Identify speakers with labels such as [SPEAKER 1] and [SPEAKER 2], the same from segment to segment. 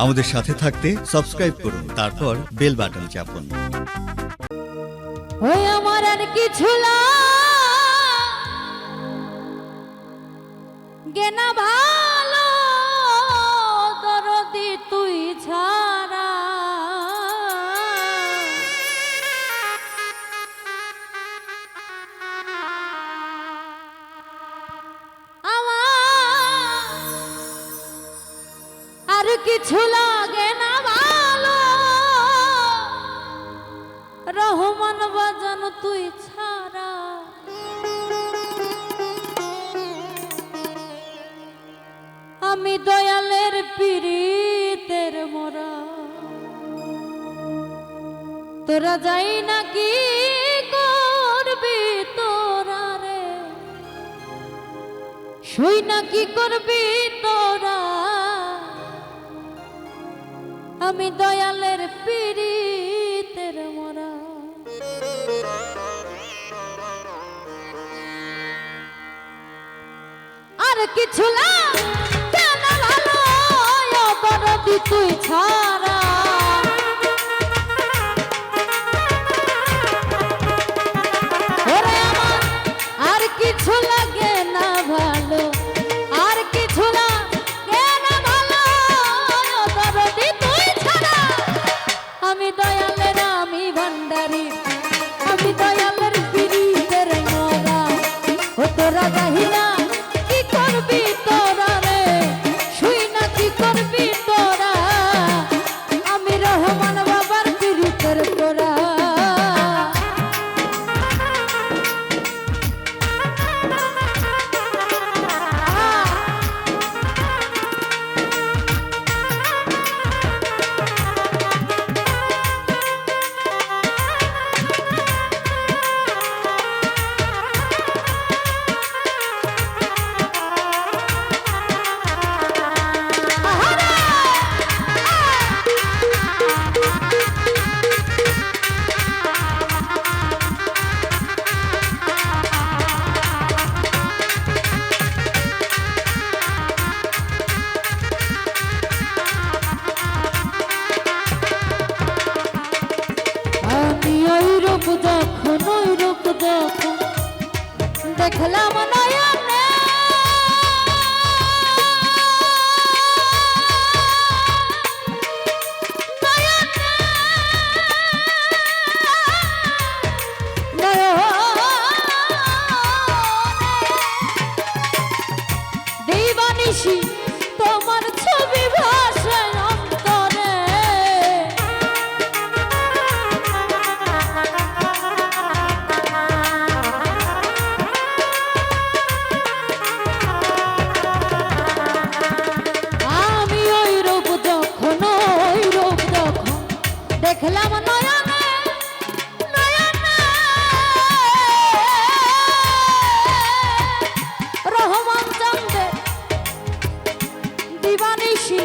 [SPEAKER 1] আমাদের সাথে থাকতে সাবস্ক্রাইব করুন, তারপর বেল বাটন চাপুন।
[SPEAKER 2] ওই আমার আর কিছু গেনা ভালো দরদি তুই ছাড়া আর কিছু লাগে না ভালো রহমান বাজান তুই ছাড়া আমি দয়ালের পীড়িতের মোরা তোরা যাই না কি করবি তোরা রে শুই না কি করবি তোরা আমি দয়ালের পীড়িতের মোরা আর কিছু লাগে না ভালো দরদি তুই ছাড়া ওরে আমার আর কিছু লাগে না ভালো আর কিছু লাগে না ভালো দরদি তুই ছাড়া আমি দয়ালের আমি ভান্ডারি আমি দয়ালের পীড়িতের মোরা ও তোরা যাহিনা কি করবি তোরা রে শুই না কি করবি তোরা আমি রহমান বাবার পীড়িতের তোরা দেখলাম নয়নে দিবানিশি তোমার ছবি ভাসে অন্তরে দেখলাম নয়নে নয়নে রহমান চন্দ্রের দিবানিশি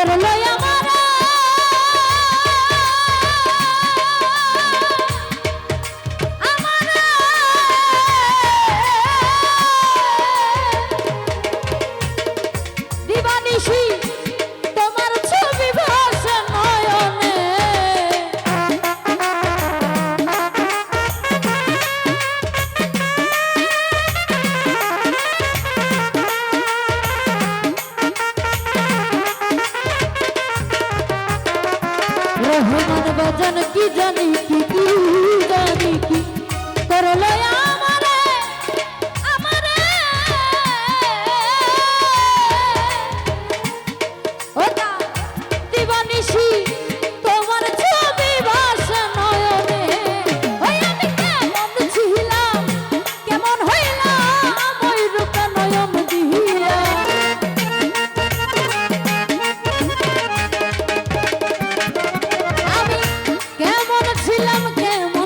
[SPEAKER 2] করলো আমার দিবানিশি তোমার ছবি ভাসে নয়নে রহমান বাজান কি জানি কি জানি কি করলো আমারে আমারে ওটা দিবানিশি তোমার ছবি ভাসে নয়নে ওই আমি কেমন ছিলাম কেমন হইলাম ওই রূপে নয়ন দিয়া আমি কেমন ছিলাম কেমন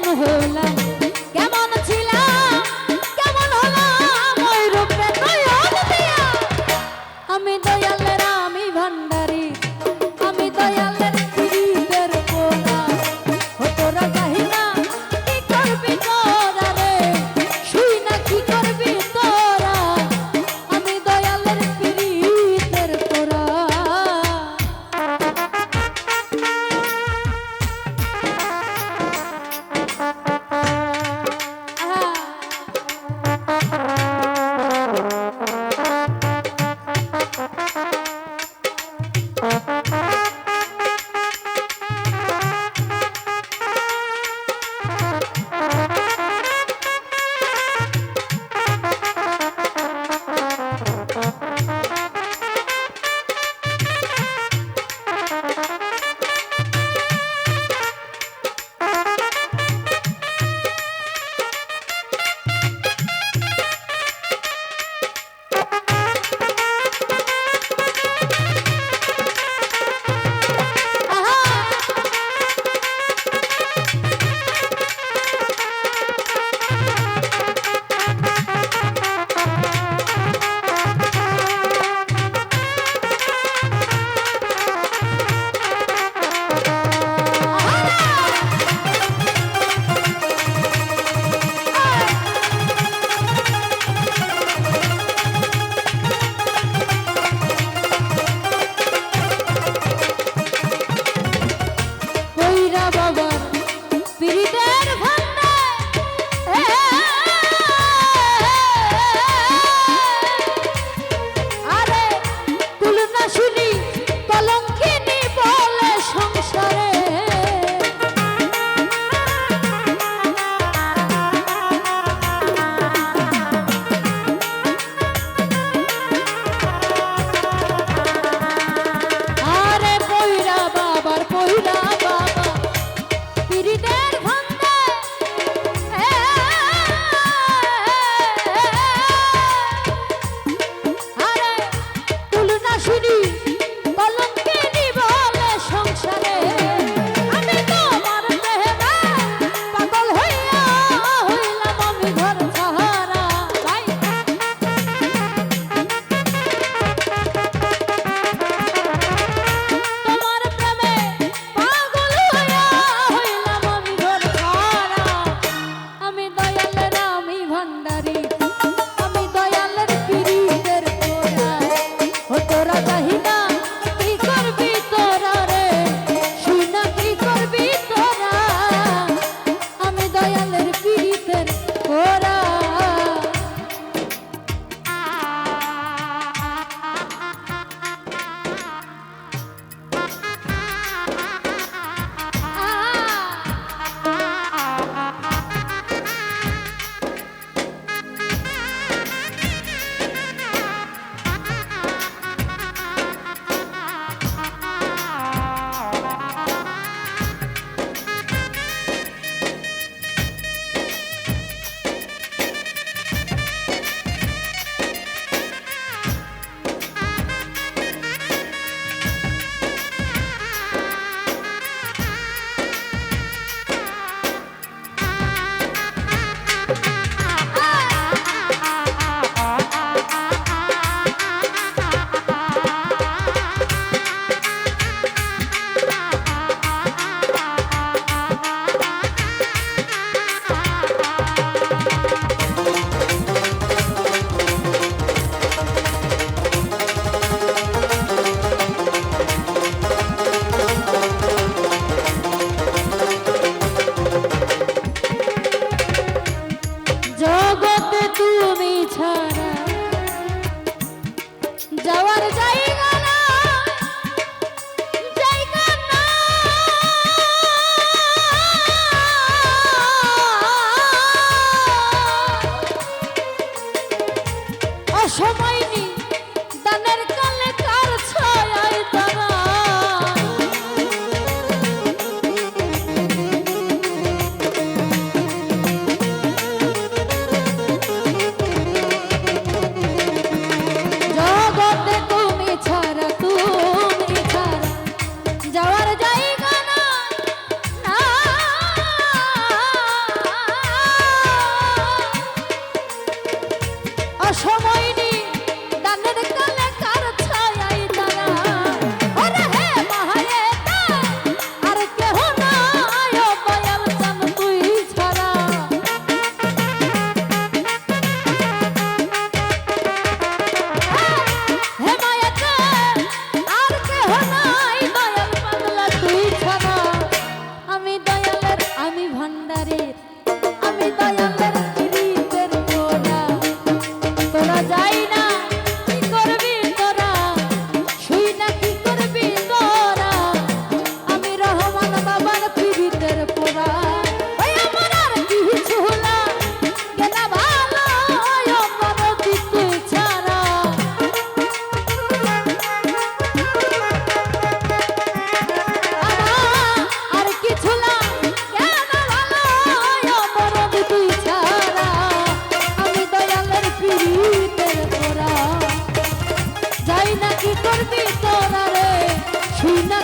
[SPEAKER 2] বুঝি না